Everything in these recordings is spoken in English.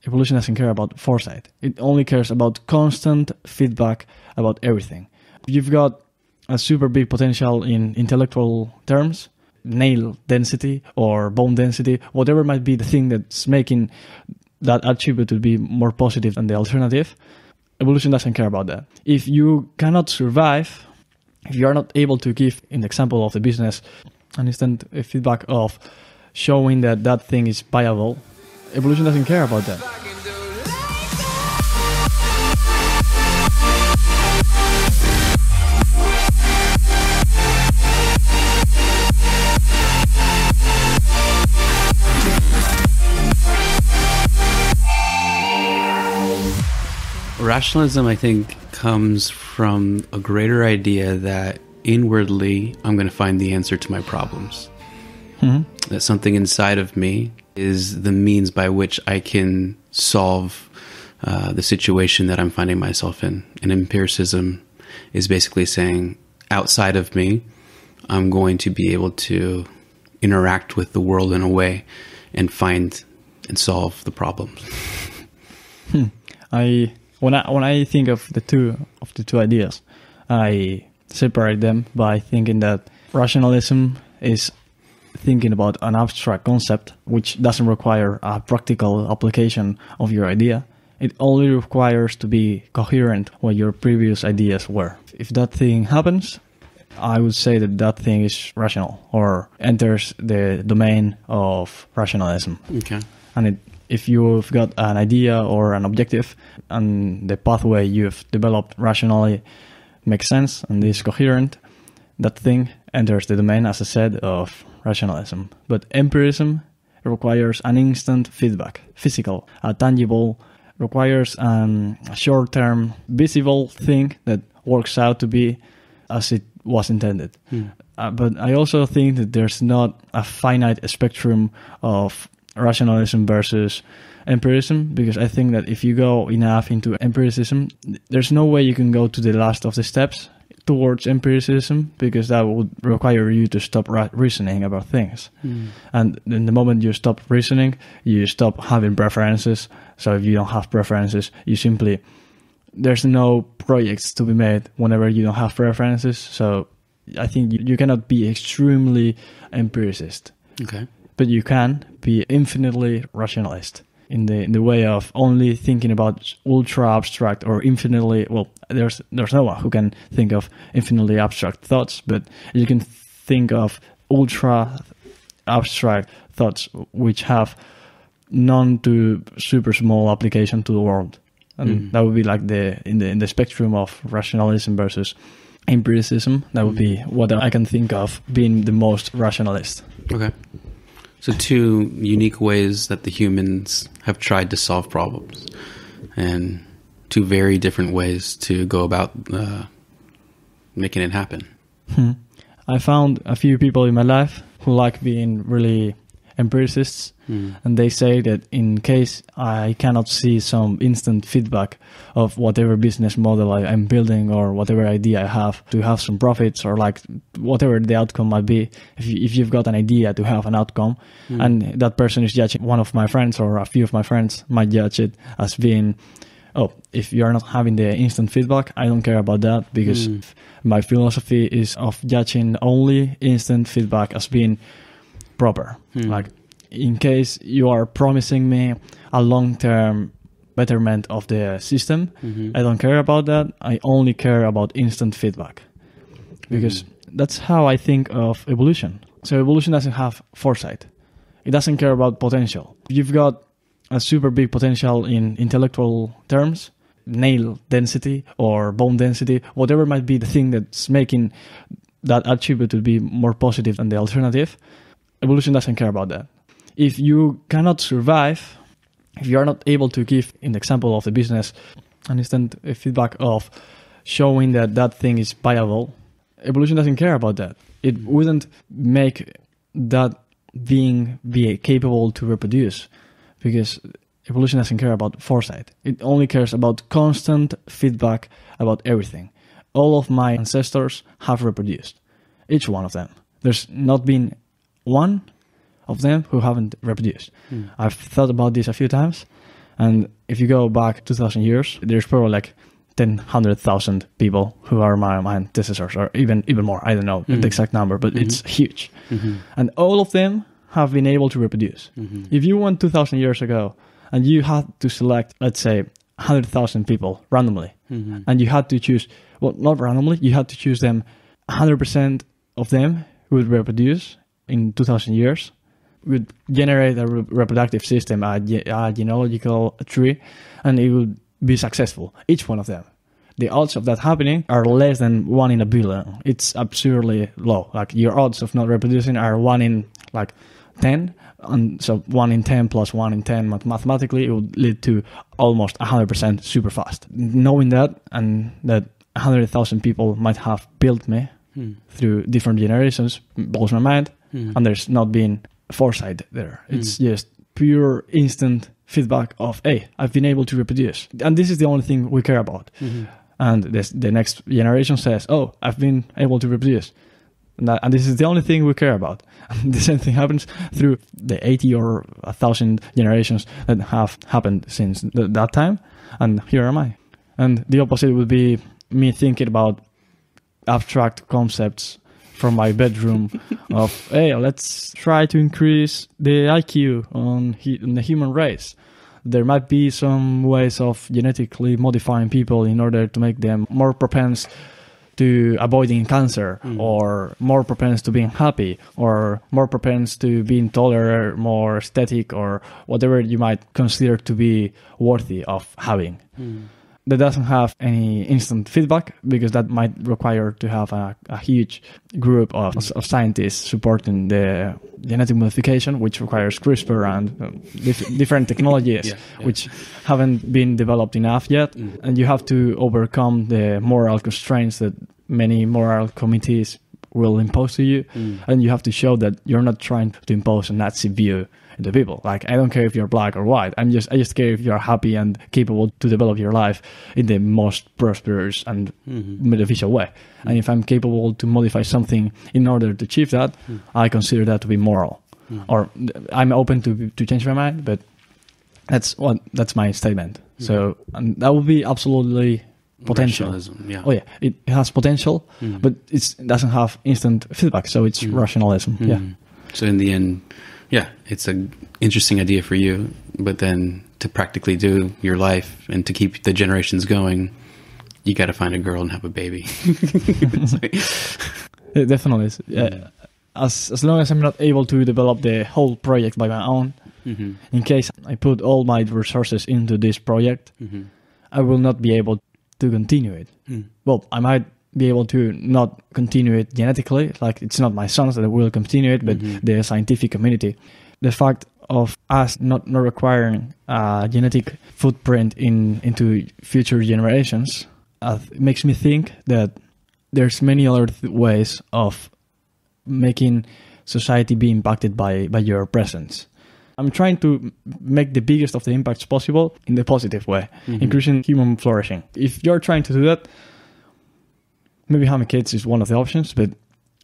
evolution doesn't care about foresight. It only cares about constant feedback about everything. You've got a super big potential in intellectual terms, nail density or bone density, whatever might be the thing that's making that attribute to be more positive than the alternative. Evolution doesn't care about that. If you cannot survive, if you are not able to give, in the example of the business, an instant feedback of showing that that thing is viable, evolution doesn't care about that. Rationalism, I think, comes from a greater idea that inwardly I'm going to find the answer to my problems. Mm-hmm. That something inside of me is the means by which I can solve the situation that I'm finding myself in. And empiricism is basically saying, outside of me, I'm going to be able to interact with the world in a way and find and solve the problems. When I think of the two ideas, I separate them by thinking that rationalism is thinking about an abstract concept which doesn't require a practical application of your idea. It only requires to be coherent with your previous ideas were. If that thing happens, I would say that that thing is rational or enters the domain of rationalism. Okay. And if you've got an idea or an objective and the pathway you've developed rationally makes sense and is coherent, that thing enters the domain, as I said, of rationalism. But empiricism requires an instant feedback, physical, tangible, requires a short-term, visible thing that works out to be as it was intended. But I also think that there's not a finite spectrum of rationalism versus empiricism, because I think that if you go enough into empiricism, there's no way you can go to the last of the steps towards empiricism, because that would require you to stop reasoning about things. And in the moment you stop reasoning, you stop having preferences. So if you don't have preferences, you simply, there's no projects to be made whenever you don't have preferences. So I think you cannot be extremely empiricist. Okay. But you can be infinitely rationalist in the way of only thinking about ultra abstract or infinitely, well, there's no one who can think of infinitely abstract thoughts, but you can think of ultra abstract thoughts which have none to super small application to the world. And that would be like in the spectrum of rationalism versus empiricism, that would be what I can think of being the most rationalist. Okay. So two unique ways that the humans have tried to solve problems, and two very different ways to go about making it happen. I found a few people in my life who like being really empiricists, and they say that in case I cannot see some instant feedback of whatever business model I'm building or whatever idea I have to have some profits, or like whatever the outcome might be, if you've got an idea to have an outcome, and that person is judging, one of my friends or a few of my friends might judge it as being, oh, if you're not having the instant feedback, I don't care about that, because my philosophy is of judging only instant feedback as being proper. Like, in case you are promising me a long-term betterment of the system, I don't care about that. I only care about instant feedback, because that's how I think of evolution. So evolution doesn't have foresight. It doesn't care about potential. You've got a super big potential in intellectual terms, nail density or bone density, whatever might be the thing that's making that attribute to be more positive than the alternative. Evolution doesn't care about that. If you cannot survive, if you are not able to give, in the example of the business, an instant feedback of showing that that thing is viable, evolution doesn't care about that. It wouldn't make that being be capable to reproduce, because evolution doesn't care about foresight. It only cares about constant feedback about everything. All of my ancestors have reproduced, each one of them. There's not been one of them who haven't reproduced. I've thought about this a few times, And if you go back 2,000 years, there's probably like 100,000 people who are my antecessors, or even more. I don't know the exact number, but it's huge. And all of them have been able to reproduce. If you went 2,000 years ago and you had to select, let's say, 100,000 people randomly, and you had to choose, well, not randomly, you had to choose them, 100% of them would reproduce in 2,000 years, would generate a reproductive system, a genealogical tree, and it would be successful, each one of them. The odds of that happening are less than 1 in a billion. It's absurdly low. Like, your odds of not reproducing are 1 in like 10, and so 1 in 10 plus 1 in 10 mathematically, it would lead to almost 100% super fast. Knowing that, and that 100,000 people might have built me through different generations, blows my mind, and there's not been foresight there. It's just pure instant feedback of, hey, I've been able to reproduce. And this is the only thing we care about. And the next generation says, oh, I've been able to reproduce. And this is the only thing we care about. And the same thing happens through the 80 or 1,000 generations that have happened since that time. And here am I. And the opposite would be me thinking about abstract concepts from my bedroom of, hey, let's try to increase the IQ on the human race. There might be some ways of genetically modifying people in order to make them more propense to avoiding cancer, or more propense to being happy, or more propense to being taller, more aesthetic, or whatever you might consider to be worthy of having. That doesn't have any instant feedback, because that might require to have a huge group of scientists supporting the genetic modification, which requires CRISPR and different technologies which haven't been developed enough yet. And you have to overcome the moral constraints that many moral committees will impose to you. And you have to show that you're not trying to impose a Nazi view into people. Like, I don't care if you're black or white. I just care if you're happy and capable to develop your life in the most prosperous and beneficial way. And if I'm capable to modify something in order to achieve that, I consider that to be moral. Or I'm open to change my mind, but that's my statement. So, and that would be absolutely potential. Rationalism, Oh yeah, it has potential, but it doesn't have instant feedback. So it's rationalism. Yeah. So in the end, yeah, it's an interesting idea for you, but then to practically do your life and to keep the generations going, you got to find a girl and have a baby. It definitely is. As long as I'm not able to develop the whole project by my own, in case I put all my resources into this project, I will not be able to continue it. Well, I might be able to not continue it genetically, like it's not my sons that will continue it, but the scientific community. The fact of us not requiring a genetic footprint into future generations makes me think that there's many other ways of making society be impacted by your presence. I'm trying to make the biggest of the impacts possible in the positive way, increasing human flourishing. If you're trying to do that, maybe having kids is one of the options, but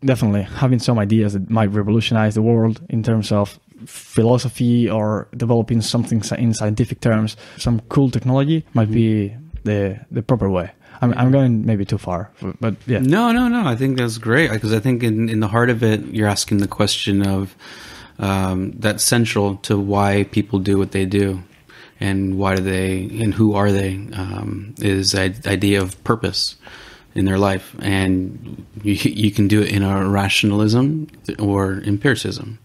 definitely having some ideas that might revolutionize the world in terms of philosophy or developing something in scientific terms, some cool technology might be the proper way. I'm going maybe too far, but yeah. No. I think that's great, because I think in the heart of it, you're asking the question of that's central to why people do what they do, and why do they, and who are they, is the idea of purpose in their life. And you can do it in a rationalism or empiricism.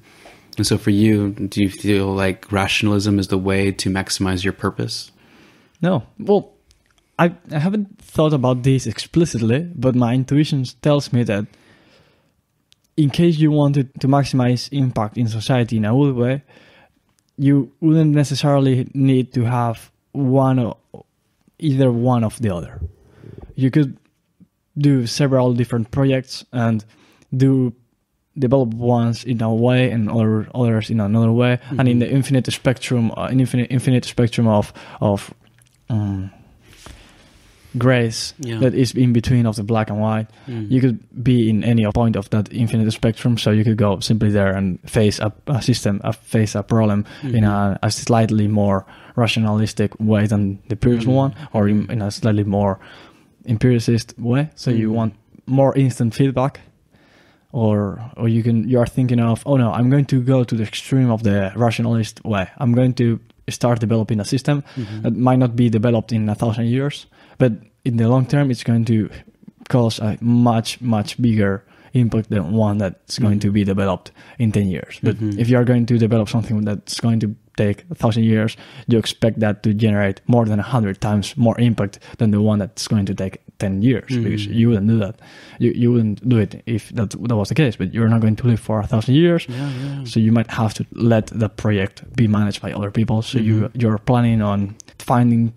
And so for you, do you feel like rationalism is the way to maximize your purpose? No. Well, I haven't thought about this explicitly, but my intuition tells me that in case you wanted to maximize impact in society in a good way, you wouldn't necessarily need to have either one of the other. You could do several different projects and develop ones in a way and others in another way, and in the infinite spectrum of grace that is in between of the black and white. You could be in any point of that infinite spectrum, so you could go simply there and face a system, face a problem in a slightly more rationalistic way than the previous one, or in a slightly more empiricist way. So you want more instant feedback, or you are thinking of, oh no, I'm going to go to the extreme of the rationalist way. I'm going to start developing a system that might not be developed in 1,000 years, but in the long term, it's going to cause a much, much bigger impact than one that's going to be developed in 10 years. But if you are going to develop something that's going to take 1,000 years, you expect that to generate more than 100 times more impact than the one that's going to take 10 years, because you wouldn't do that. You wouldn't do it if that was the case, but you're not going to live for 1,000 years. So you might have to let the project be managed by other people. So you're planning on finding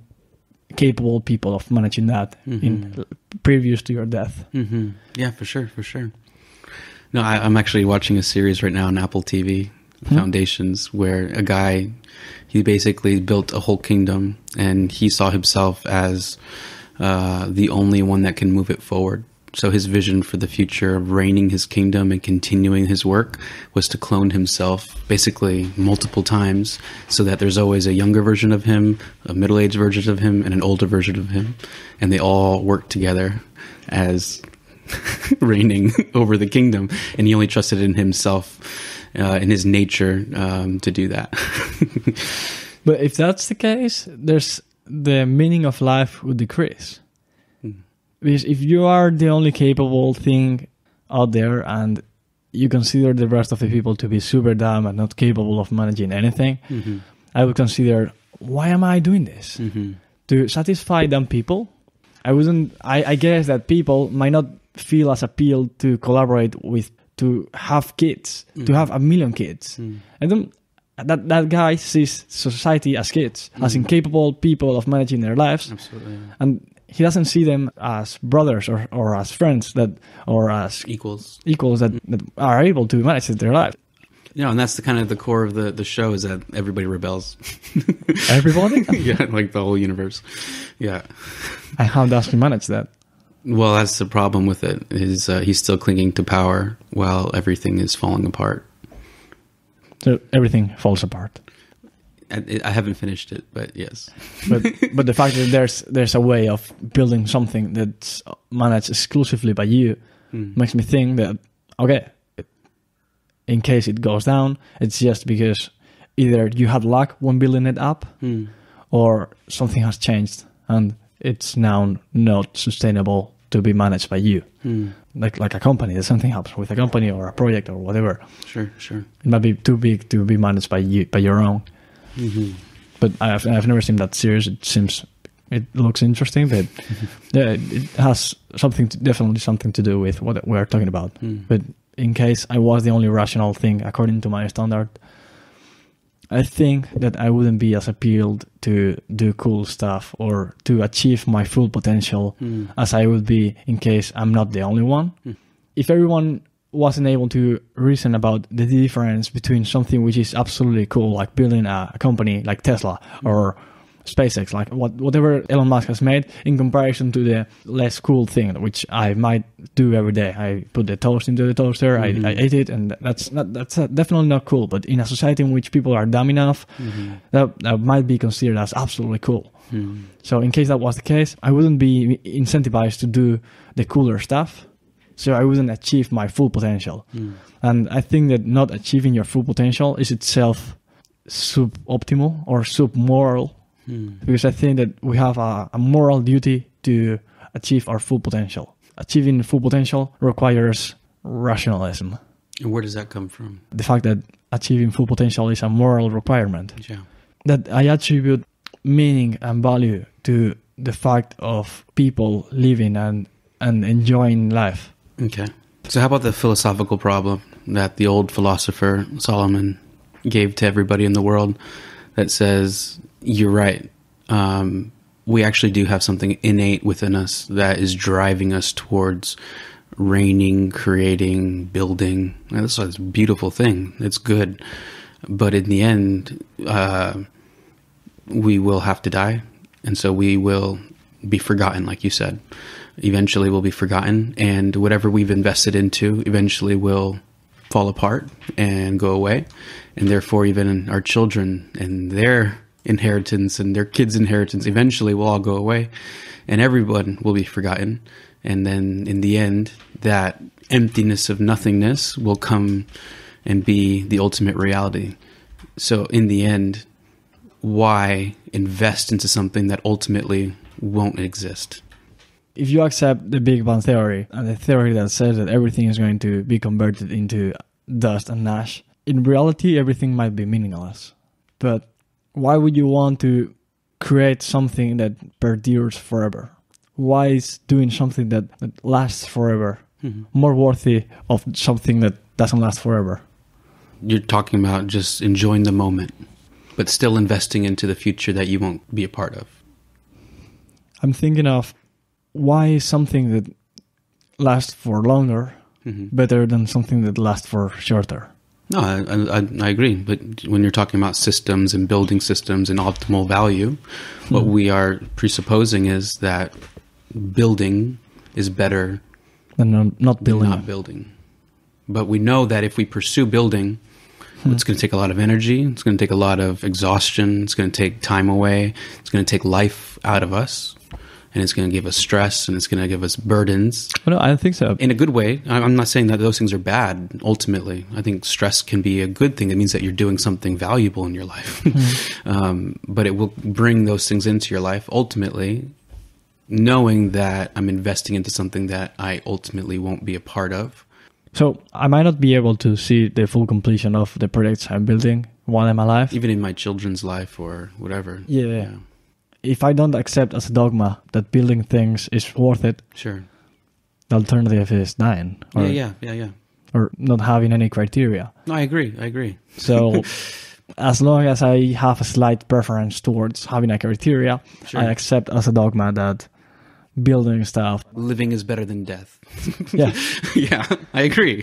capable people of managing that in previous to your death. Yeah, for sure. No, I'm actually watching a series right now on Apple TV, Foundations, where a guy, he basically built a whole kingdom, and he saw himself as the only one that can move it forward. So his vision for the future of reigning his kingdom and continuing his work was to clone himself basically multiple times, so that there's always a younger version of him, a middle-aged version of him, and an older version of him, and they all work together as reigning over the kingdom, and he only trusted in himself, in his nature, to do that. But if that's the case, the meaning of life would decrease. Because if you are the only capable thing out there and you consider the rest of the people to be super dumb and not capable of managing anything, I would consider, why am I doing this? To satisfy dumb people? I guess that people might not feel as appealed to collaborate with, to have kids, to have 1 million kids. That guy sees society as kids, as incapable people of managing their lives. Absolutely. And he doesn't see them as brothers or as friends or as equals that are able to manage their life. Yeah, and that's the kind of the core of the show, is that everybody rebels. Everybody? Yeah, like the whole universe. Yeah. And how does he manage that? Well, that's the problem with it, is he's still clinging to power while everything is falling apart. So everything falls apart. I haven't finished it, but yes. But the fact that there's a way of building something that's managed exclusively by you makes me think that, okay, in case it goes down, it's just because either you had luck when building it up, or something has changed and it's now not sustainable to be managed by you. Like a company, if something happens with a company or a project or whatever. Sure. It might be too big to be managed by your own. But I've never seen that series. It looks interesting, but yeah, it has definitely something to do with what we're talking about. But in case I was the only rational thing according to my standard, I think that I wouldn't be as appealed to do cool stuff or to achieve my full potential as I would be in case I'm not the only one. If everyone wasn't able to reason about the difference between something which is absolutely cool, like building a company like Tesla or SpaceX, like whatever Elon Musk has made, in comparison to the less cool thing, which I might do every day. I put the toast into the toaster, I ate it, and that's definitely not cool. But in a society in which people are dumb enough, that might be considered as absolutely cool. So in case that was the case, I wouldn't be incentivized to do the cooler stuff. So I wouldn't achieve my full potential. And I think that not achieving your full potential is itself suboptimal or submoral. Because I think that we have a moral duty to achieve our full potential. Achieving full potential requires rationalism. And where does that come from? The fact that achieving full potential is a moral requirement. Yeah. That I attribute meaning and value to the fact of people living and enjoying life. Okay. So how about the philosophical problem that the old philosopher Solomon gave to everybody in the world, that says, you're right, we actually do have something innate within us that is driving us towards reigning, creating, building. And that's a beautiful thing. It's good. But in the end, we will have to die. And so we will be forgotten, like you said. Eventually will be forgotten, and whatever we've invested into eventually will fall apart and go away. And therefore, even our children and their inheritance and their kids' inheritance eventually will all go away, and everyone will be forgotten. And then in the end, that emptiness of nothingness will come and be the ultimate reality. So in the end, why invest into something that ultimately won't exist? If you accept the Big Bang theory and the theory that says that everything is going to be converted into dust and ash, in reality, everything might be meaningless. But why would you want to create something that perdures forever? Why is doing something that lasts forever more worthy of something that doesn't last forever? You're talking about just enjoying the moment, but still investing into the future that you won't be a part of. I'm thinking of why is something that lasts for longer better than something that lasts for shorter? No, I agree. But when you're talking about systems and building systems and optimal value, what we are presupposing is that building is better than not building. But we know that if we pursue building, it's going to take a lot of energy. It's going to take a lot of exhaustion. It's going to take time away. It's going to take life out of us. And it's going to give us stress, and it's going to give us burdens. No, I don't think so. In a good way. I'm not saying that those things are bad, ultimately. I think stress can be a good thing. It means that you're doing something valuable in your life. But it will bring those things into your life, ultimately, knowing that I'm investing into something that I ultimately won't be a part of. So I might not be able to see the full completion of the projects I'm building while I'm alive. Even in my children's life or whatever. Yeah. If I don't accept as a dogma that building things is worth it, sure, the alternative is dying. Or, yeah. Or not having any criteria. No, I agree. So as long as I have a slight preference towards having a criteria, sure, I accept as a dogma that building stuff. Living is better than death. Yeah. Yeah, I agree.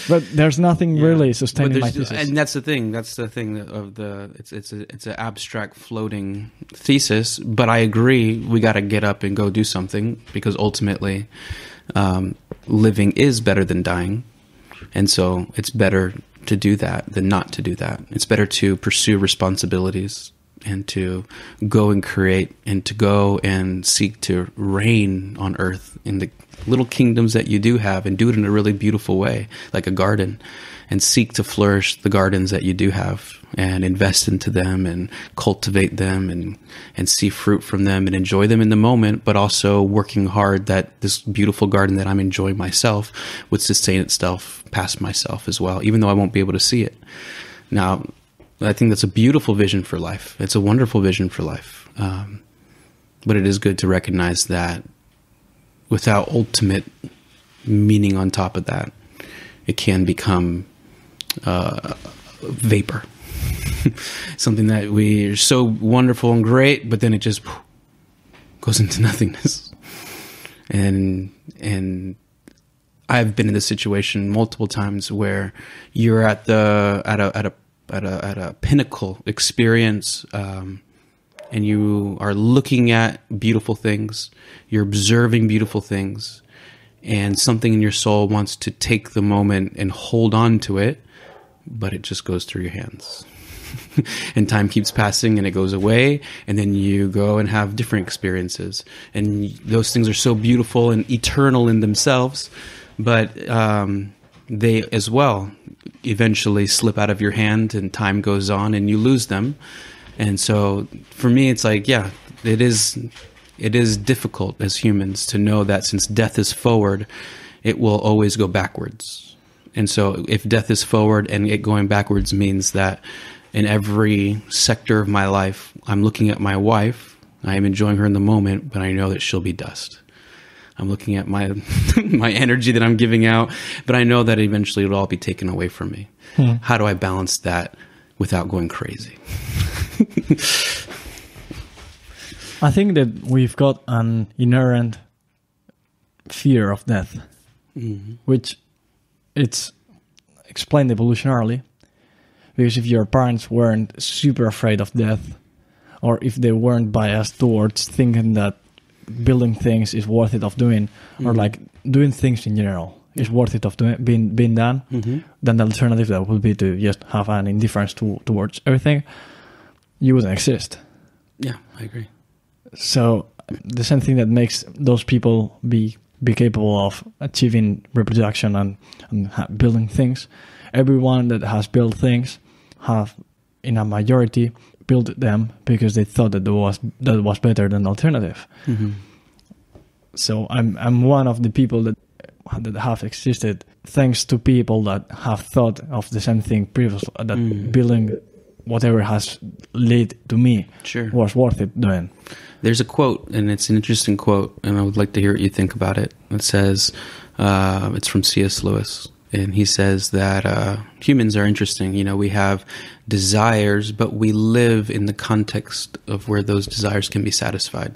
But there's nothing really sustaining my thesis. And that's the thing. That's the thing of the. It's an abstract floating thesis. But I agree. We got to get up and go do something, because ultimately, living is better than dying, and so it's better to do that than not to do that. It's better to pursue responsibilities and to go and create and to go and seek to reign on earth in the little kingdoms that you do have, and do it in a really beautiful way, like a garden, and seek to flourish the gardens that you do have and invest into them and cultivate them and see fruit from them and enjoy them in the moment, but also working hard that this beautiful garden that I'm enjoying myself would sustain itself past myself as well, even though I won't be able to see it. Now, I think that's a beautiful vision for life. It's a wonderful vision for life. But it is good to recognize that without ultimate meaning on top of that, it can become vapor. Something that we are so wonderful and great, but then it just goes into nothingness. And I've been in this situation multiple times where you're at a pinnacle experience, and you are looking at beautiful things, you're observing beautiful things, and something in your soul wants to take the moment and hold on to it, but it just goes through your hands. And time keeps passing and it goes away, and then you go and have different experiences, and those things are so beautiful and eternal in themselves, but they as well eventually slip out of your hand, and time goes on and you lose them. And so for me, it's like, yeah, it is difficult as humans to know that since death is forward, it will always go backwards. And so if death is forward and it going backwards means that in every sector of my life, I'm looking at my wife, I am enjoying her in the moment, but I know that she'll be dust. I'm looking at my my energy that I'm giving out, but I know that eventually it'll all be taken away from me. How do I balance that without going crazy? I think that we've got an inherent fear of death, which it's explained evolutionarily. Because if your parents weren't super afraid of death, or if they weren't biased towards thinking that building things is worth it of doing, or like doing things in general is worth it of being done, then the alternative that would be to just have an indifference towards everything, you wouldn't exist. Yeah, I agree. So the same thing that makes those people be capable of achieving reproduction and building things, everyone that has built things have, in a majority, built them because they thought that was better than the alternative. So I'm one of the people that have existed thanks to people that have thought of the same thing previously, that building whatever has led to me was worth it doing. There's a quote, and it's an interesting quote, and I would like to hear what you think about it. It says, it's from C.S. Lewis, and he says that humans are interesting. You know, we have desires, but we live in the context of where those desires can be satisfied.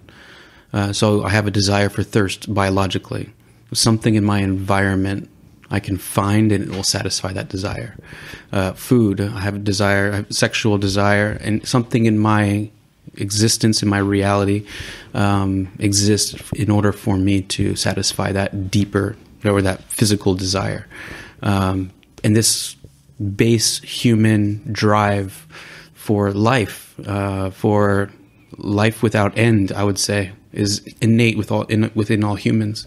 So I have a desire for thirst biologically. Something in my environment I can find and it will satisfy that desire. Food, I have a desire, I have sexual desire, and something in my existence, in my reality, exists in order for me to satisfy that deeper, or that physical desire. And this base human drive for life without end, I would say, is innate within all humans.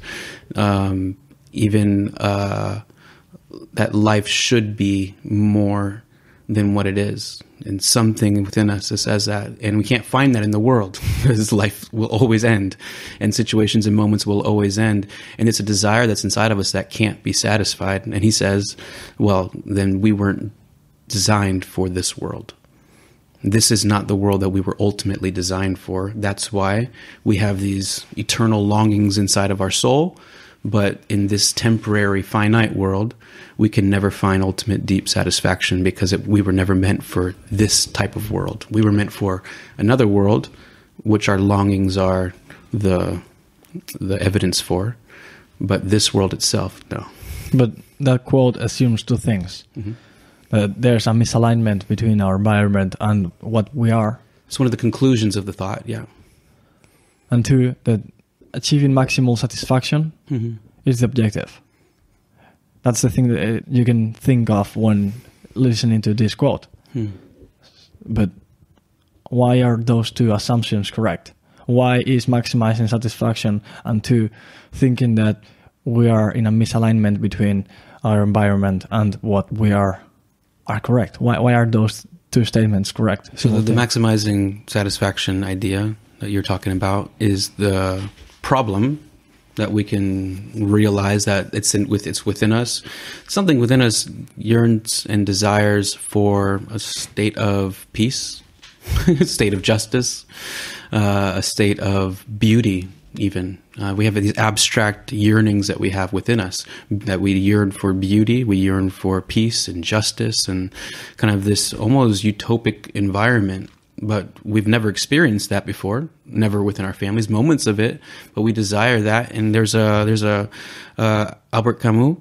Even that life should be more than what it is, and something within us that says that, and we can't find that in the world because life will always end, and situations and moments will always end, and it's a desire that's inside of us that can't be satisfied. And he says, well, then we weren't designed for this world. This is not the world that we were ultimately designed for. That's why we have these eternal longings inside of our soul. But in this temporary, finite world, we can never find ultimate deep satisfaction because we were never meant for this type of world. We were meant for another world, which our longings are the evidence for. But this world itself, no. But that quote assumes two things. That there's a misalignment between our environment and what we are. It's one of the conclusions of the thought, yeah. And two, that achieving maximal satisfaction is the objective. That's the thing that you can think of when listening to this quote. But why are those two assumptions correct? Why is maximizing satisfaction and two, thinking that we are in a misalignment between our environment and what we are correct? Why are those two statements correct? So the maximizing satisfaction idea that you're talking about is the problem that we can realize that it's within us. Something within us yearns and desires for a state of peace, a state of justice, a state of beauty even. We have these abstract yearnings that we have within us, that we yearn for beauty, we yearn for peace and justice and kind of this almost utopic environment. But we've never experienced that before, never within our families, moments of it, but we desire that. And there's a Albert Camus,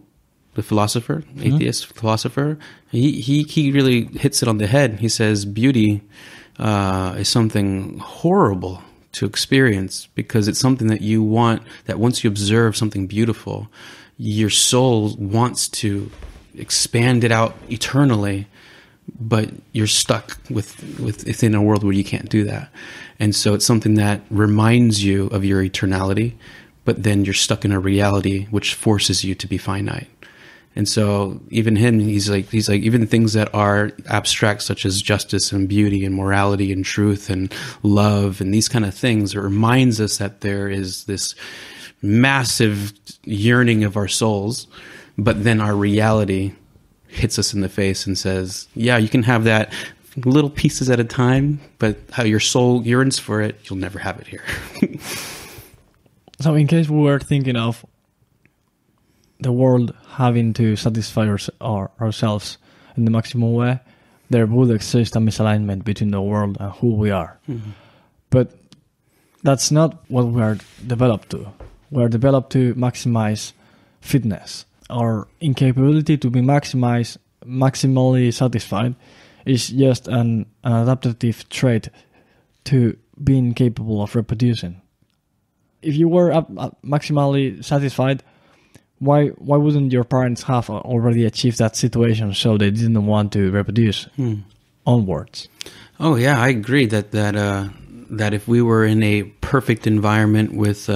the philosopher, atheist philosopher, he really hits it on the head. He says beauty is something horrible to experience because it's something that you want, that once you observe something beautiful, your soul wants to expand it out eternally. But you're stuck within a world where you can't do that. And so it's something that reminds you of your eternality, but then you're stuck in a reality which forces you to be finite. And so even him, he's like even things that are abstract, such as justice and beauty and morality and truth and love and these kind of things, it reminds us that there is this massive yearning of our souls, but then our reality hits us in the face and says, yeah, you can have that little pieces at a time, but how your soul yearns for it, you'll never have it here. So in case we were thinking of the world having to satisfy ourselves in the maximum way, there would exist a misalignment between the world and who we are. But that's not what we are developed to. We are developed to maximize fitness. Our incapability to be maximally satisfied is just an adaptive trait to being capable of reproducing. if you were maximally satisfied, why wouldn't your parents have already achieved that situation so they didn't want to reproduce onwards? Oh yeah, I agree that if we were in a perfect environment with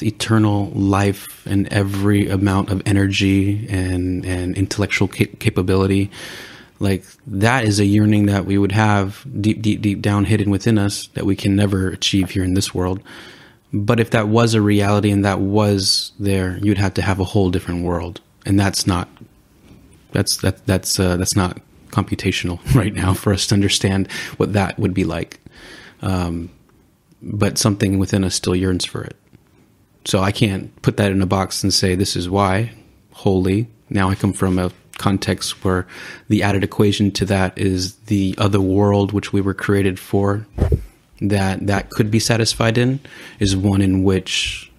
eternal life and every amount of energy and intellectual capability, like that is a yearning that we would have deep down hidden within us that we can never achieve here in this world. But if that was a reality and that was there, you'd have to have a whole different world, and that's not computational right now for us to understand what that would be like. But something within us still yearns for it. So I can't put that in a box and say this is why wholly. Now I come from a context where the added equation to that is the other world which we were created for, that could be satisfied in, is one in which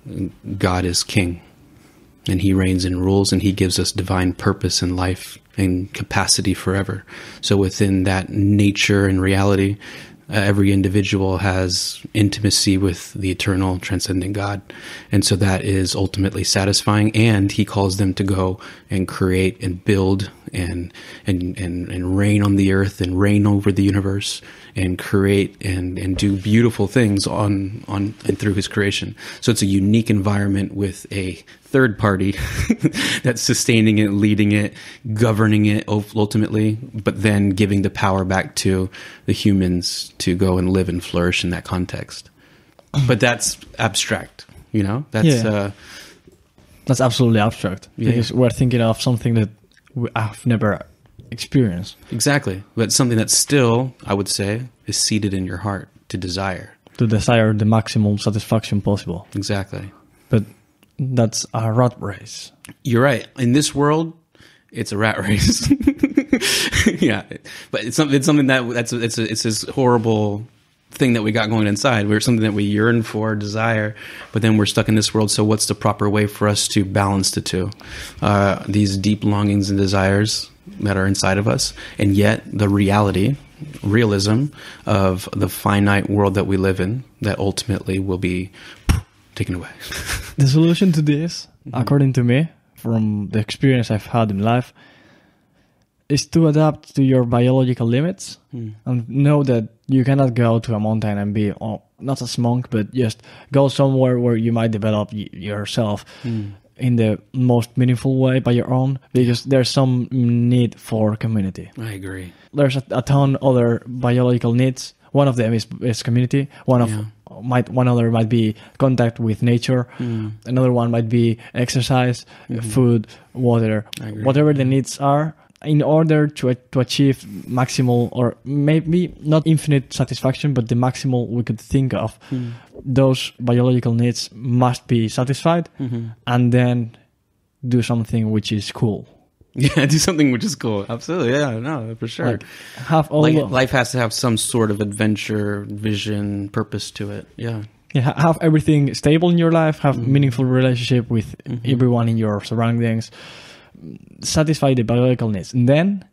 God is king and he reigns and rules, and he gives us divine purpose in life and capacity forever. So within that nature and reality, every individual has intimacy with the eternal transcendent God. And so that is ultimately satisfying, and he calls them to go and create and build and reign on the earth and reign over the universe and create and do beautiful things on and through his creation. So it's a unique environment with a third party that's sustaining it, leading it, governing it ultimately, but then giving the power back to the humans to go and live and flourish in that context. But that's abstract, you know? That's absolutely abstract, because we're thinking of something that I've never experienced. Exactly. But something that still, I would say, is seated in your heart to desire. To desire the maximum satisfaction possible. Exactly. But that's a rat race. You're right. In this world, it's a rat race. Yeah, but it's something it's this horrible thing that we got going inside. We're something that we yearn for, desire, but then we're stuck in this world. So what's the proper way for us to balance the two? These deep longings and desires that are inside of us, and yet the realism of the finite world that we live in, that ultimately will be taken away. The solution to this, according to me, from the experience I've had in life, is to adapt to your biological limits and know that you cannot go to a mountain and be not a monk, but just go somewhere where you might develop yourself in the most meaningful way by your own, because there's some need for community. I agree. There's a ton other biological needs. One of them is community. One other might be contact with nature. Another one might be exercise, food, water, whatever the needs are. In order to achieve maximal, or maybe not infinite satisfaction, but the maximal we could think of, those biological needs must be satisfied, and then do something which is cool. Yeah, do something which is cool. Absolutely, yeah, no, for sure. Like, life has to have some sort of adventure, vision, purpose to it. Yeah. Yeah, have everything stable in your life, have meaningful relationship with everyone in your surroundings, satisfy the biological needs. And then,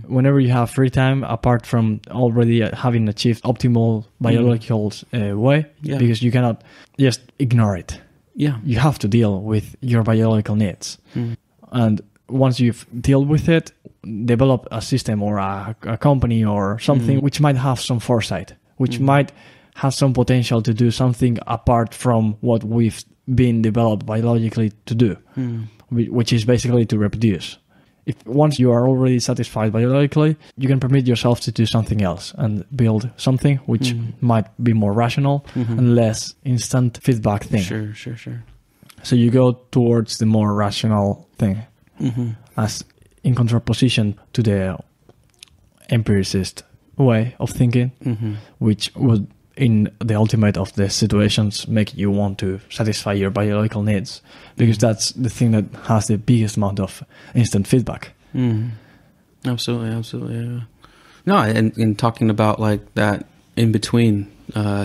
whenever you have free time, apart from already having achieved optimal biological way, because you cannot just ignore it. Yeah. You have to deal with your biological needs. And once you've dealt with it, develop a system or a company or something which might have some foresight, which might have some potential to do something apart from what we've been developed biologically to do, which is basically to reproduce. If once you are already satisfied biologically, you can permit yourself to do something else and build something which might be more rational and less instant feedback thing. Sure. So you go towards the more rational thing, as in contraposition to the empiricist way of thinking, which would, in the ultimate of the situations, make you want to satisfy your biological needs, because that's the thing that has the biggest amount of instant feedback. Absolutely. Yeah. No, and talking about like that in between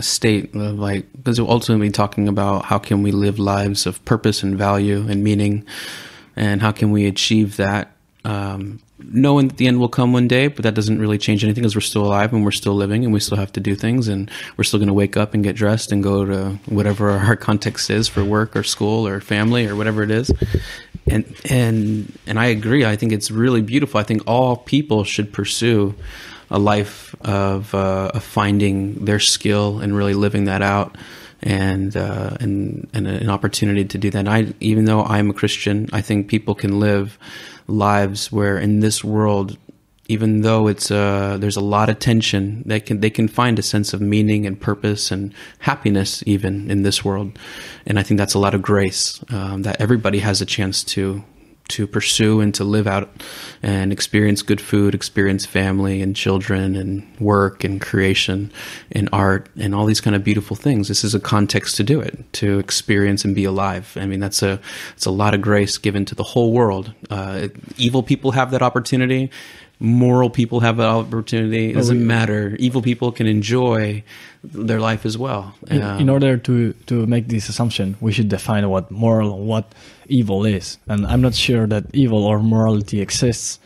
state of like, because we're ultimately talking about how can we live lives of purpose and value and meaning, and how can we achieve that knowing that the end will come one day, but that doesn't really change anything because we're still alive and we're still living and we still have to do things and we're still going to wake up and get dressed and go to whatever our context is for work or school or family or whatever it is. And I agree. I think it's really beautiful. I think all people should pursue a life of finding their skill and really living that out, and an opportunity to do that. And even though I'm a Christian, I think people can live lives where in this world, even though it's there's a lot of tension, they can find a sense of meaning and purpose and happiness even in this world. And I think that's a lot of grace that everybody has a chance to pursue and to live out and experience good food, experience family and children and work and creation and art and all these kind of beautiful things. This is a context to do it, to experience and be alive. I mean, it's a lot of grace given to the whole world. Evil people have that opportunity. Moral people have that opportunity. It doesn't matter. Evil people can enjoy their life as well. In order to make this assumption, we should define what moral and what evil is. And I'm not sure that evil or morality exists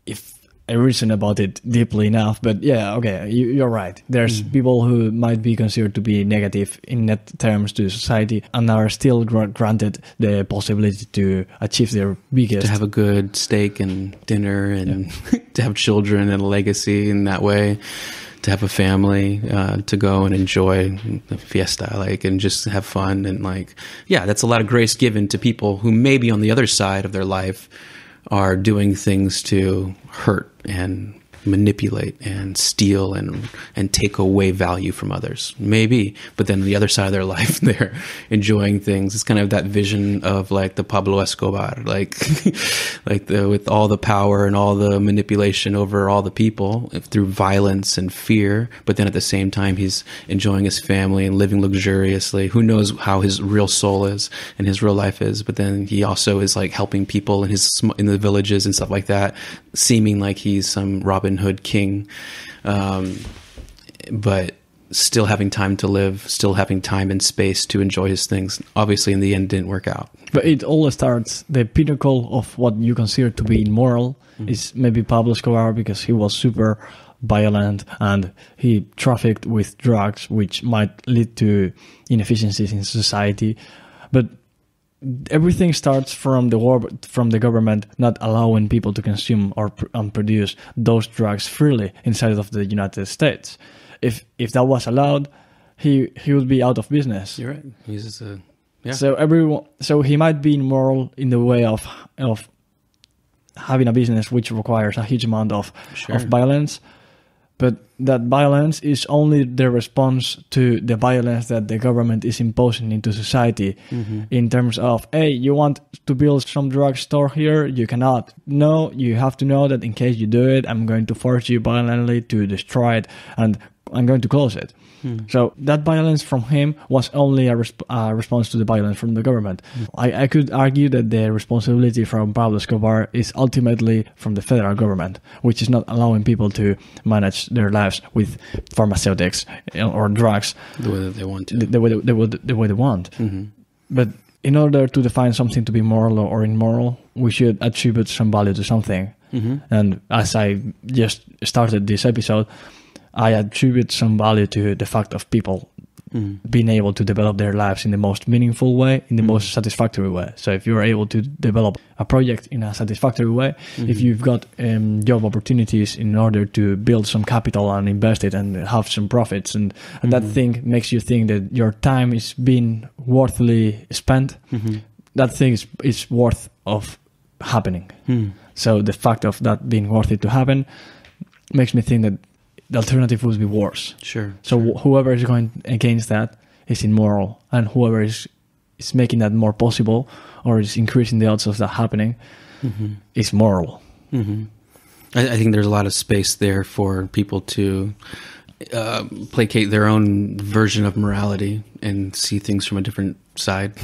if I reason about it deeply enough. But yeah, okay, you're right. There's people who might be considered to be negative in net terms to society and are still granted the possibility to achieve their biggest. To have a good steak and dinner and to have children and a legacy in that way. To have a family, to go and enjoy the fiesta, and just have fun. And that's a lot of grace given to people who maybe on the other side of their life are doing things to hurt and manipulate and steal and take away value from others, maybe. But then on the other side of their life, they're enjoying things. It's kind of that vision of the Pablo Escobar, with all the power and all the manipulation over all the people through violence and fear. But then at the same time, he's enjoying his family and living luxuriously. Who knows how his real soul is and his real life is? But then he also is helping people in the villages and stuff like that, seeming like he's some Robin Hood king, but still having time to live, still having time and space to enjoy his things. Obviously, in the end, didn't work out. But it all starts, the pinnacle of what you consider to be immoral is maybe Pablo Escobar, because he was super violent and he trafficked with drugs, which might lead to inefficiencies in society. But everything starts from the government not allowing people to consume or produce those drugs freely inside of the United States. If that was allowed, he would be out of business. You're right. He's just So he might be immoral in the way of having a business which requires a huge amount of violence. But that violence is only the response to the violence that the government is imposing into society in terms of, hey, you want to build some drugstore here? You cannot. No, you have to know that in case you do it, I'm going to force you violently to destroy it and I'm going to close it. So that violence from him was only a response to the violence from the government. I could argue that the responsibility from Pablo Escobar is ultimately from the federal government, which is not allowing people to manage their lives with pharmaceutics or drugs the way that they want to. The way they want. But in order to define something to be moral or immoral, we should attribute some value to something. And as I just started this episode, I attribute some value to the fact of people being able to develop their lives in the most meaningful way, in the most satisfactory way. So if you're able to develop a project in a satisfactory way, if you've got job opportunities in order to build some capital and invest it and have some profits, and that thing makes you think that your time is being worthily spent, that thing is worth of happening. So the fact of that being worth it to happen makes me think that the alternative would be worse. So whoever is going against that is immoral, and whoever is making that more possible or is increasing the odds of that happening is moral. I think there's a lot of space there for people to placate their own version of morality and see things from a different side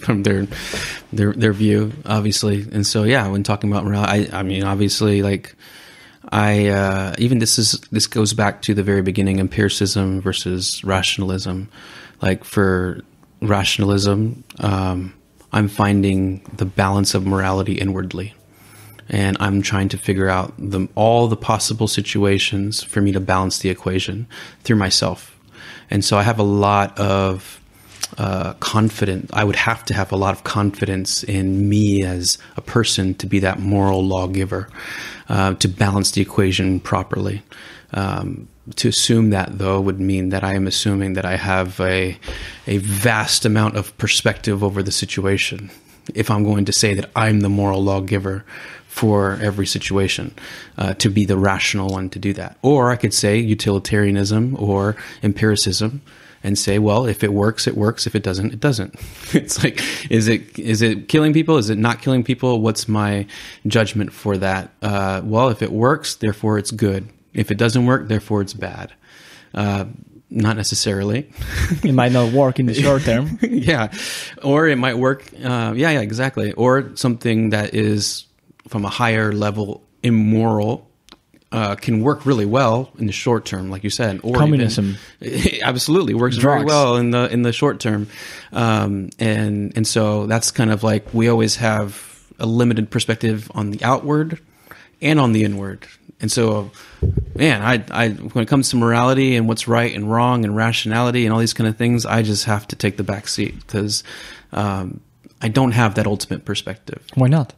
from their view, obviously. And so, when talking about morality, I mean, obviously, even this goes back to the very beginning, empiricism versus rationalism. For rationalism, I'm finding the balance of morality inwardly. and I'm trying to figure out all the possible situations for me to balance the equation through myself. And so I have a lot of confidence. I would have to have a lot of confidence in me as a person to be that moral lawgiver, to balance the equation properly. To assume that, though, would mean that I am assuming that I have a vast amount of perspective over the situation. If I'm going to say that I'm the moral lawgiver for every situation, to be the rational one to do that. Or I could say utilitarianism or empiricism and say, well, if it works, it works. If it doesn't, it doesn't. It's like, is it killing people? Is it not killing people? What's my judgment for that? Well, if it works, therefore it's good. If it doesn't work, therefore it's bad. Not necessarily. It might not work in the short term. Yeah. Or it might work. Yeah, exactly. Or something that is from a higher level immoral can work really well in the short term, like you said. Or communism. Absolutely works Drugs. very well in the short term. And so that's kind of like we always have a limited perspective on the outward and on the inward. And so, man, I when it comes to morality and what's right and wrong and rationality and all these kind of things, I just have to take the back seat because I don't have that ultimate perspective. Why not?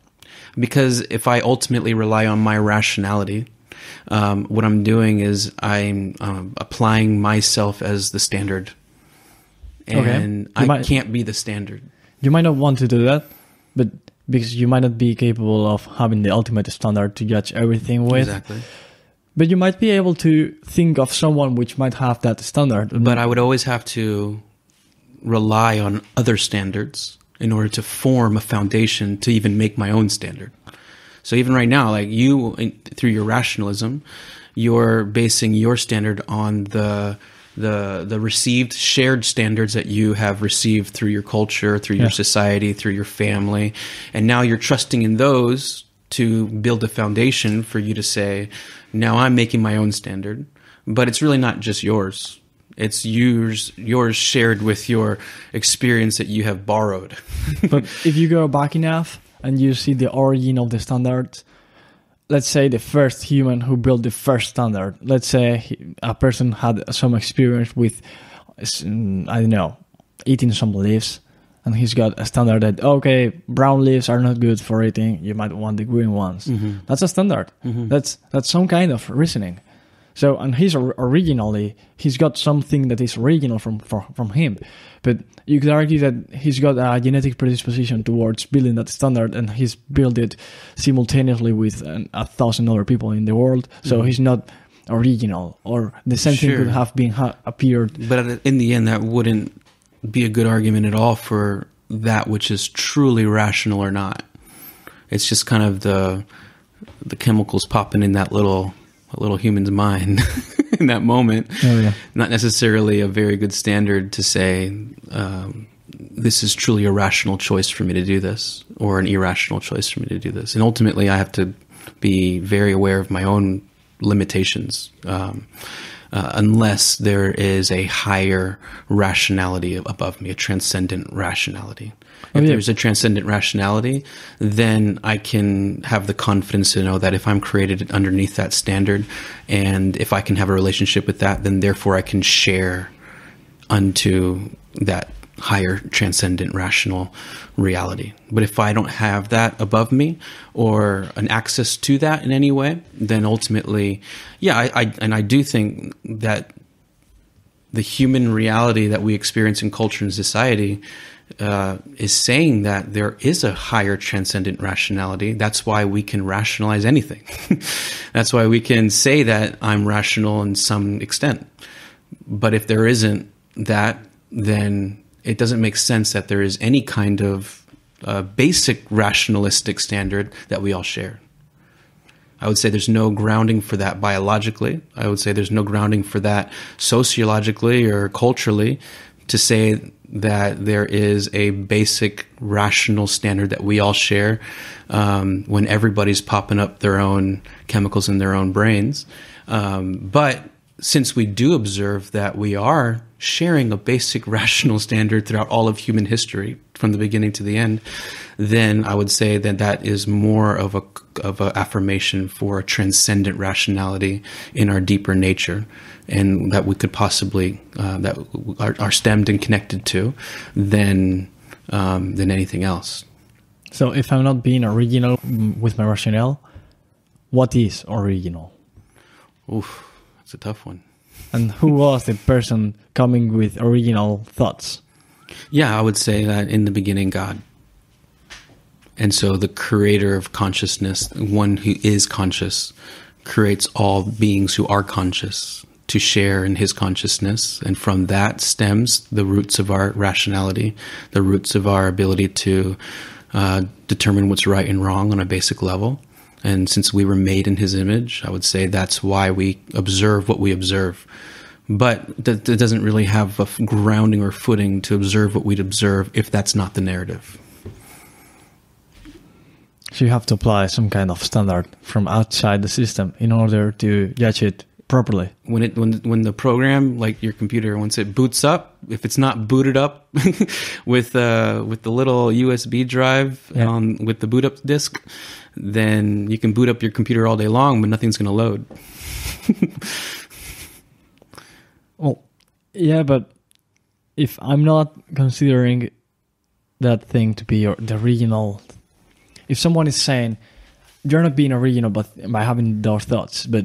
Because if I ultimately rely on my rationality, what I'm doing is I'm applying myself as the standard. And I can't be the standard. You might not want to do that, but because you might not be capable of having the ultimate standard to judge everything with. Exactly. But you might be able to think of someone which might have that standard. But I would always have to rely on other standards in order to form a foundation to even make my own standard. So even right now, like you, through your rationalism, you're basing your standard on the received shared standards that you have received through your culture, through your society, through your family. And now you're trusting in those to build a foundation for you to say, now I'm making my own standard. But it's really not just yours. It's yours shared with your experience that you have borrowed. But if you go back enough and you see the origin of the standards, let's say the first human who built the first standard, let's say a person had some experience with, I don't know, eating some leaves, and he's got a standard that, okay, brown leaves are not good for eating, you might want the green ones. Mm-hmm. That's a standard. Mm-hmm. That's some kind of reasoning. So, and he's he's got something that is original from him. But you could argue that he's got a genetic predisposition towards building that standard, and he's built it simultaneously with 1,000 other people in the world. So he's not original, or the same thing could have been appeared. But in the end, that wouldn't be a good argument at all for that which is truly rational or not. It's just kind of the chemicals popping in that little human's mind in that moment. Oh, yeah. Not necessarily a very good standard to say, this is truly a rational choice for me to do this, or an irrational choice for me to do this. And ultimately, I have to be very aware of my own limitations, unless there is a higher rationality above me, a transcendent rationality. If there's a transcendent rationality, then I can have the confidence to know that if I'm created underneath that standard, and if I can have a relationship with that, then therefore I can share unto that higher transcendent rational reality. But if I don't have that above me, or an access to that in any way, then ultimately, I do think that the human reality that we experience in culture and society is saying that there is a higher transcendent rationality. That's why we can rationalize anything. That's why we can say that I'm rational in some extent. But if there isn't that, then it doesn't make sense that there is any kind of basic rationalistic standard that we all share. I would say there's no grounding for that biologically. I would say there's no grounding for that sociologically or culturally to say that there is a basic rational standard that we all share when everybody's popping up their own chemicals in their own brains. But since we do observe that we are sharing a basic rational standard throughout all of human history from the beginning to the end, then I would say that that is more of a affirmation for a transcendent rationality in our deeper nature, and that we could possibly that are stemmed and connected to than anything else. So if I'm not being original with my rationale, what is original? Oof, that's a tough one. And who was the person coming with original thoughts? Yeah, I would say that in the beginning, God. And so the creator of consciousness, one who is conscious, creates all beings who are conscious to share in his consciousness. And from that stems the roots of our rationality, the roots of our ability to determine what's right and wrong on a basic level. And since we were made in his image, I would say that's why we observe what we observe. But that doesn't really have a grounding or footing to observe what we'd observe if that's not the narrative. So you have to apply some kind of standard from outside the system in order to judge it properly. When the program, like your computer, once it boots up, if it's not booted up with the little USB drive with the boot up disk, then you can boot up your computer all day long, but nothing's going to load. Well, yeah, but if I'm not considering that thing to be the original, if someone is saying you're not being original but by having those thoughts, but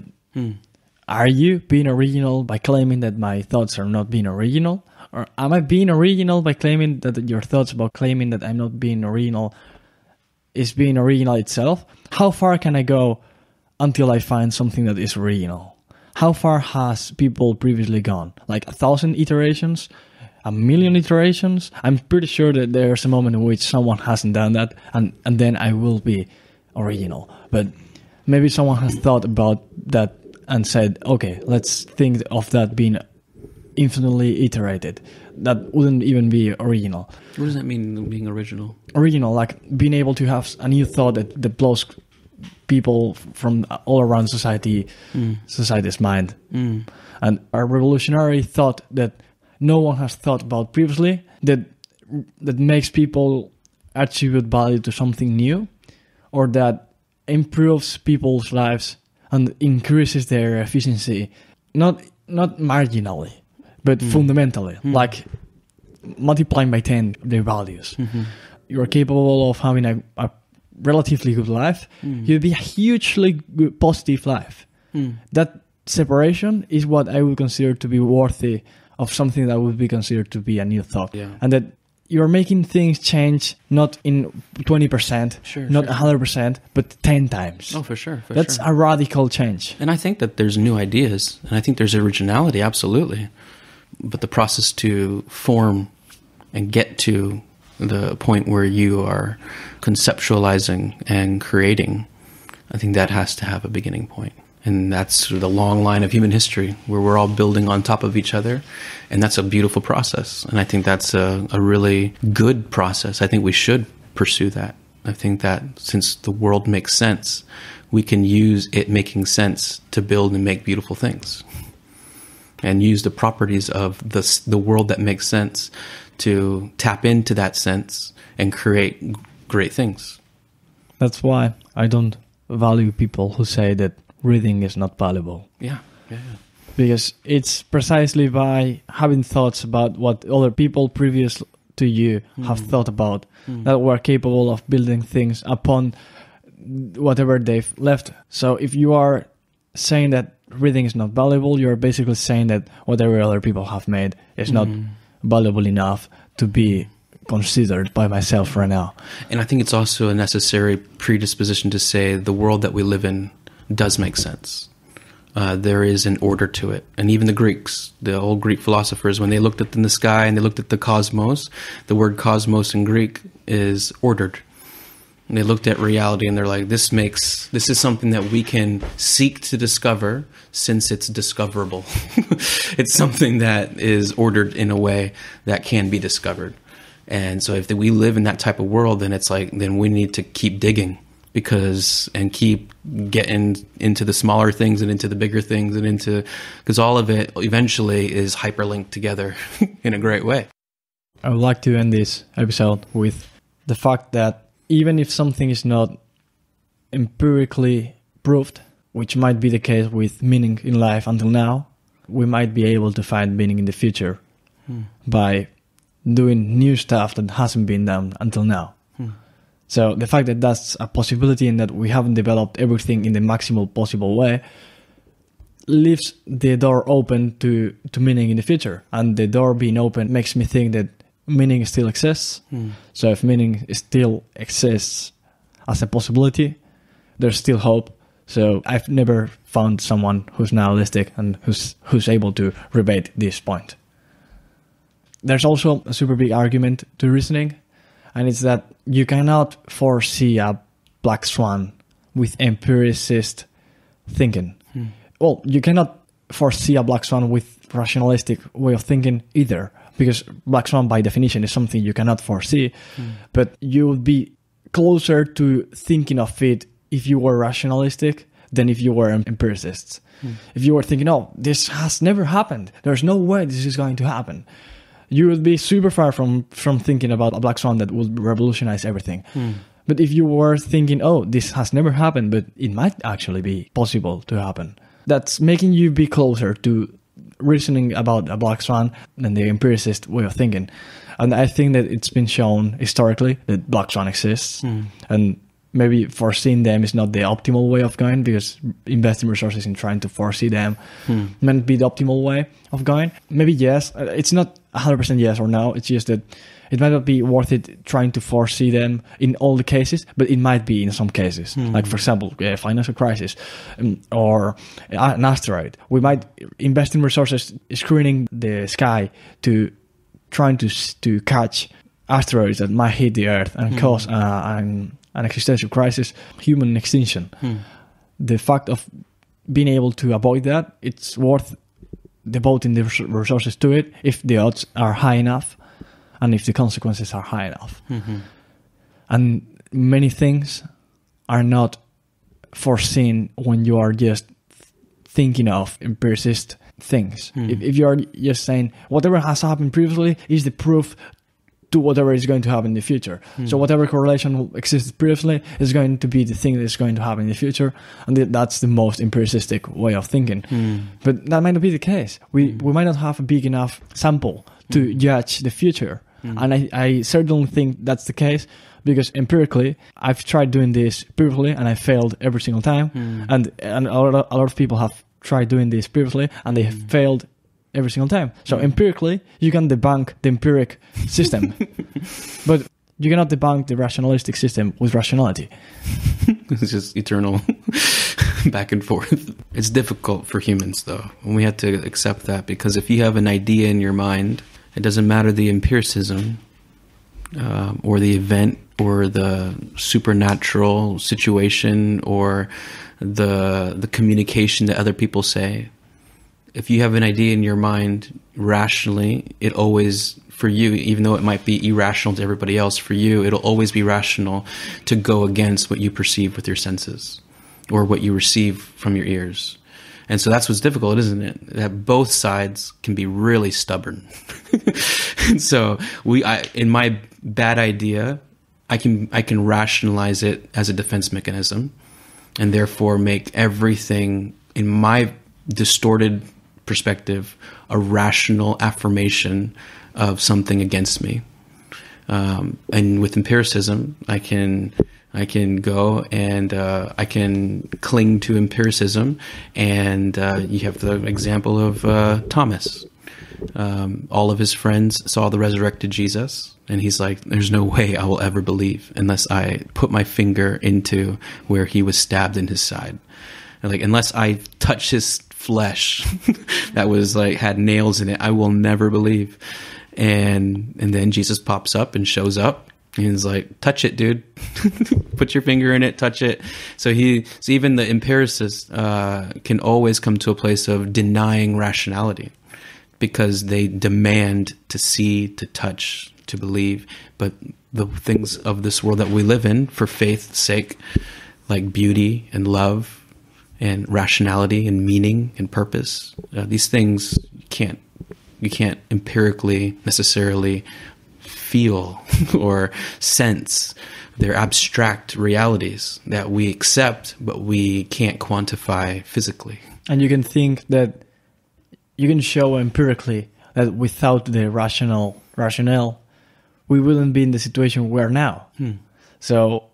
are you being original by claiming that my thoughts are not being original? Or am I being original by claiming that your thoughts about claiming that I'm not being original is being original itself? How far can I go until I find something that is original? How far has people previously gone? Like 1,000 iterations? 1,000,000 iterations? I'm pretty sure that there's a moment in which someone hasn't done that, and then I will be original. But maybe someone has thought about that and said, okay, let's think of that being infinitely iterated. That wouldn't even be original. What does that mean, being original? Original, like being able to have a new thought that blows people from all around society's mind. And a revolutionary thought that no one has thought about previously, that makes people attribute value to something new, or that improves people's lives and increases their efficiency, not marginally, but fundamentally, like multiplying by 10 their values. You're capable of having a relatively good life, you'd be a hugely good, positive life. That separation is what I would consider to be worthy of something that would be considered to be a new thought. And that you're making things change not in 20%, not 100%, but 10 times. Oh, for sure. That's a radical change. And I think that there's new ideas, and I think there's originality, absolutely. But the process to form and get to the point where you are conceptualizing and creating, I think that has to have a beginning point. And that's the long line of human history where we're all building on top of each other. And that's a beautiful process. And I think that's a really good process. I think we should pursue that. I think that since the world makes sense, we can use it making sense to build and make beautiful things. And use the properties of the world that makes sense to tap into that sense and create great things. That's why I don't value people who say that reading is not valuable. Yeah. Because it's precisely by having thoughts about what other people previous to you have thought about that we're capable of building things upon whatever they've left. So if you are saying that reading is not valuable, you're basically saying that whatever other people have made is not valuable enough to be considered by myself right now. And I think it's also a necessary predisposition to say the world that we live in does make sense. There is an order to it. And even the Greeks, the old Greek philosophers, when they looked up in the sky and they looked at the cosmos, the word cosmos in Greek is ordered. And they looked at reality and they're like, this is something that we can seek to discover since it's discoverable. It's something that is ordered in a way that can be discovered. And so if we live in that type of world, then it's like, then we need to keep digging. and keep getting into the smaller things and into the bigger things and because all of it eventually is hyperlinked together in a great way. I would like to end this episode with the fact that even if something is not empirically proved, which might be the case with meaning in life until now, we might be able to find meaning in the future by doing new stuff that hasn't been done until now. So the fact that that's a possibility and that we haven't developed everything in the maximal possible way leaves the door open to meaning in the future. And the door being open makes me think that meaning still exists. So if meaning still exists as a possibility, there's still hope. So I've never found someone who's nihilistic and who's able to rebate this point. There's also a super big argument to reasoning, and it's that you cannot foresee a black swan with empiricist thinking. Well, you cannot foresee a black swan with rationalistic way of thinking either, because black swan by definition is something you cannot foresee, but you would be closer to thinking of it if you were rationalistic than if you were empiricists. If you were thinking, oh, this has never happened, there's no way this is going to happen, you would be super far from thinking about a black swan that would revolutionize everything. But if you were thinking, oh, this has never happened, but it might actually be possible to happen, that's making you be closer to reasoning about a black swan than the empiricist way of thinking. And I think that it's been shown historically that black swan exists, and maybe foreseeing them is not the optimal way of going, because investing resources in trying to foresee them might be the optimal way of going. Maybe yes, it's not 100% yes or no, it's just that it might not be worth it trying to foresee them in all the cases, but it might be in some cases. Like, for example, a financial crisis or an asteroid. We might invest in resources screening the sky to trying to catch asteroids that might hit the Earth and cause an existential crisis, human extinction. The fact of being able to avoid that, it's worth devoting the resources to it if the odds are high enough and if the consequences are high enough. And many things are not foreseen when you are just thinking of empiricist things. If you are just saying whatever has happened previously is the proof to whatever is going to happen in the future. So whatever correlation existed previously is going to be the thing that is going to happen in the future, and that's the most empiricistic way of thinking. But that might not be the case. We might not have a big enough sample to judge the future. And I certainly think that's the case, because empirically, I've tried doing this previously and I failed every single time. And a lot of people have tried doing this previously and they have failed every single time. So empirically, you can debunk the empiric system, but you cannot debunk the rationalistic system with rationality. It's just eternal back and forth. It's difficult for humans, though, and we have to accept that, because if you have an idea in your mind, it doesn't matter the empiricism or the event or the supernatural situation or the communication that other people say. If you have an idea in your mind rationally, it always, for you, even though it might be irrational to everybody else, for you, it'll always be rational to go against what you perceive with your senses or what you receive from your ears. And so that's what's difficult, isn't it? That both sides can be really stubborn. And so in my bad idea, I can rationalize it as a defense mechanism, and therefore make everything in my distorted perspective a rational affirmation of something against me. And with empiricism, I can go and I can cling to empiricism. And you have the example of Thomas. All of his friends saw the resurrected Jesus, and he's like, there's no way I will ever believe unless I put my finger into where he was stabbed in his side. And like, unless I touch his flesh that was like had nails in it, I will never believe. And then Jesus pops up and shows up, and he's like, touch it, dude. Put your finger in it, touch it. So even the empiricists can always come to a place of denying rationality, because they demand to see, to touch, to believe. But the things of this world that we live in for faith's sake, like beauty and love and rationality and meaning and purpose. These things you can't empirically necessarily feel or sense. They're abstract realities that we accept, but we can't quantify physically. And you can think that you can show empirically that without the rationale, we wouldn't be in the situation we are now. So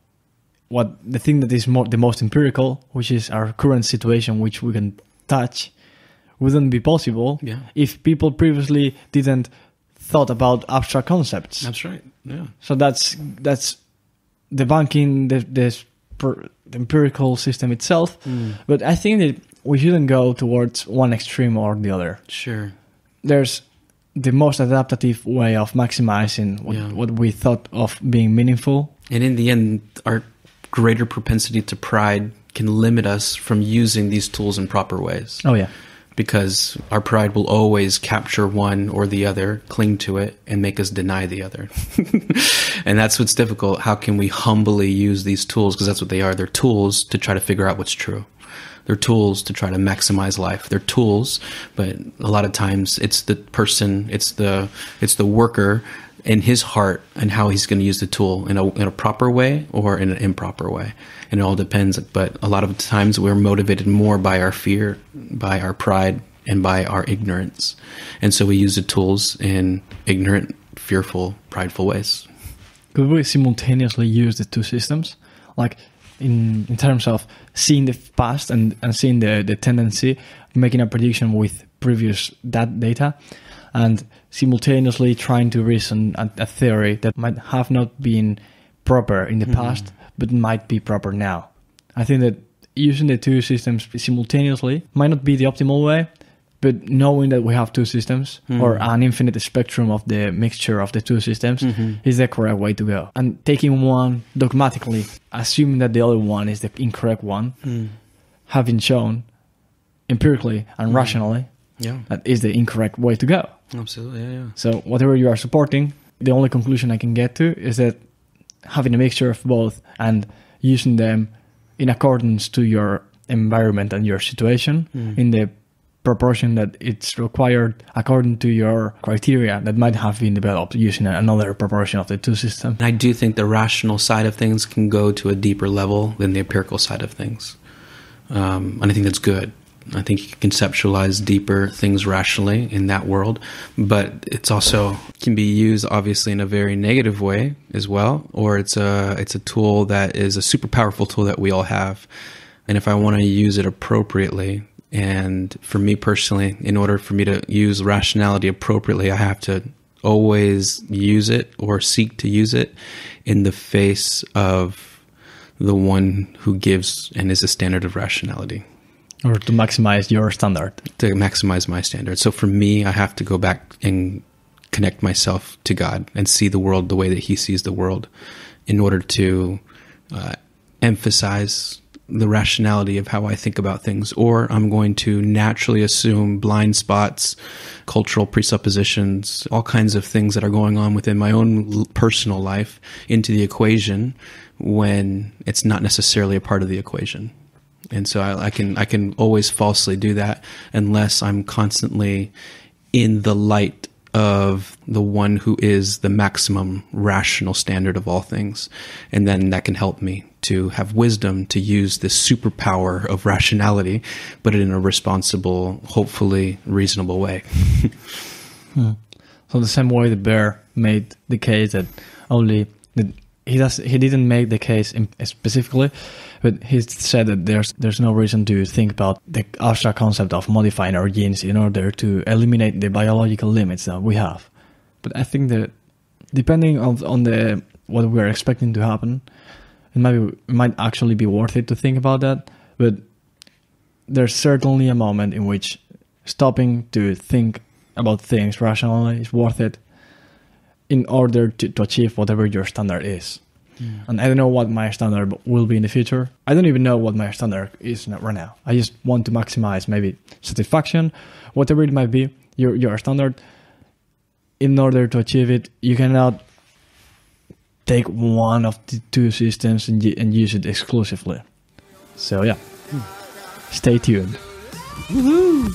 the thing that is the most empirical, which is our current situation, which we can touch, wouldn't be possible if people previously didn't thought about abstract concepts. That's right. Yeah. So that's debunking the empirical system itself. But I think that we shouldn't go towards one extreme or the other. Sure. There's the most adaptive way of maximizing what we thought of being meaningful. And in the end, our greater propensity to pride can limit us from using these tools in proper ways. Oh, yeah. Because our pride will always capture one or the other, cling to it, and make us deny the other. And that's what's difficult. How can we humbly use these tools? Because that's what they are. They're tools to try to figure out what's true. They're tools to try to maximize life. They're tools, but a lot of times it's the person, it's the worker in his heart and how he's going to use the tool in a proper way or in an improper way. And it all depends. But a lot of times we're motivated more by our fear, by our pride, and by our ignorance. And so we use the tools in ignorant, fearful, prideful ways. Could we simultaneously use the two systems? Like in terms of seeing the past and seeing the tendency, making a prediction with previous data, and simultaneously trying to reason a theory that might have not been proper in the past, but might be proper now. I think that using the two systems simultaneously might not be the optimal way, but knowing that we have two systems or an infinite spectrum of the mixture of the two systems is the correct way to go. And taking one dogmatically, assuming that the other one is the incorrect one, having shown empirically and rationally that is the incorrect way to go. Absolutely, yeah. So whatever you are supporting, the only conclusion I can get to is that having a mixture of both and using them in accordance to your environment and your situation in the proportion that it's required according to your criteria that might have been developed using another proportion of the two systems. I do think the rational side of things can go to a deeper level than the empirical side of things. And I think that's good. I think you can conceptualize deeper things rationally in that world, but it's also can be used obviously in a very negative way as well, or it's a tool that is a super powerful tool that we all have. And if I want to use it appropriately, and for me personally, in order for me to use rationality appropriately, I have to always use it or seek to use it in the face of the one who gives and is a standard of rationality. Or to maximize your standard. To maximize my standard. So for me, I have to go back and connect myself to God and see the world the way that he sees the world in order to emphasize the rationality of how I think about things. Or I'm going to naturally assume blind spots, cultural presuppositions, all kinds of things that are going on within my own personal life into the equation when it's not necessarily a part of the equation. And so I can always falsely do that unless I'm constantly in the light of the one who is the maximum rational standard of all things. And then that can help me to have wisdom to use this superpower of rationality, but in a responsible, hopefully reasonable way. So the same way the bear made the case that he didn't make the case specifically, but he said that there's no reason to think about the abstract concept of modifying our genes in order to eliminate the biological limits that we have. But I think that depending on what we're expecting to happen, it might actually be worth it to think about that. But there's certainly a moment in which stopping to think about things rationally is worth it in order to achieve whatever your standard is. And I don't know what my standard will be in the future. I don't even know what my standard is right now. I just want to maximize maybe satisfaction, whatever it might be, your standard. In order to achieve it, you cannot take one of the two systems and use it exclusively. So yeah, stay tuned. Woohoo!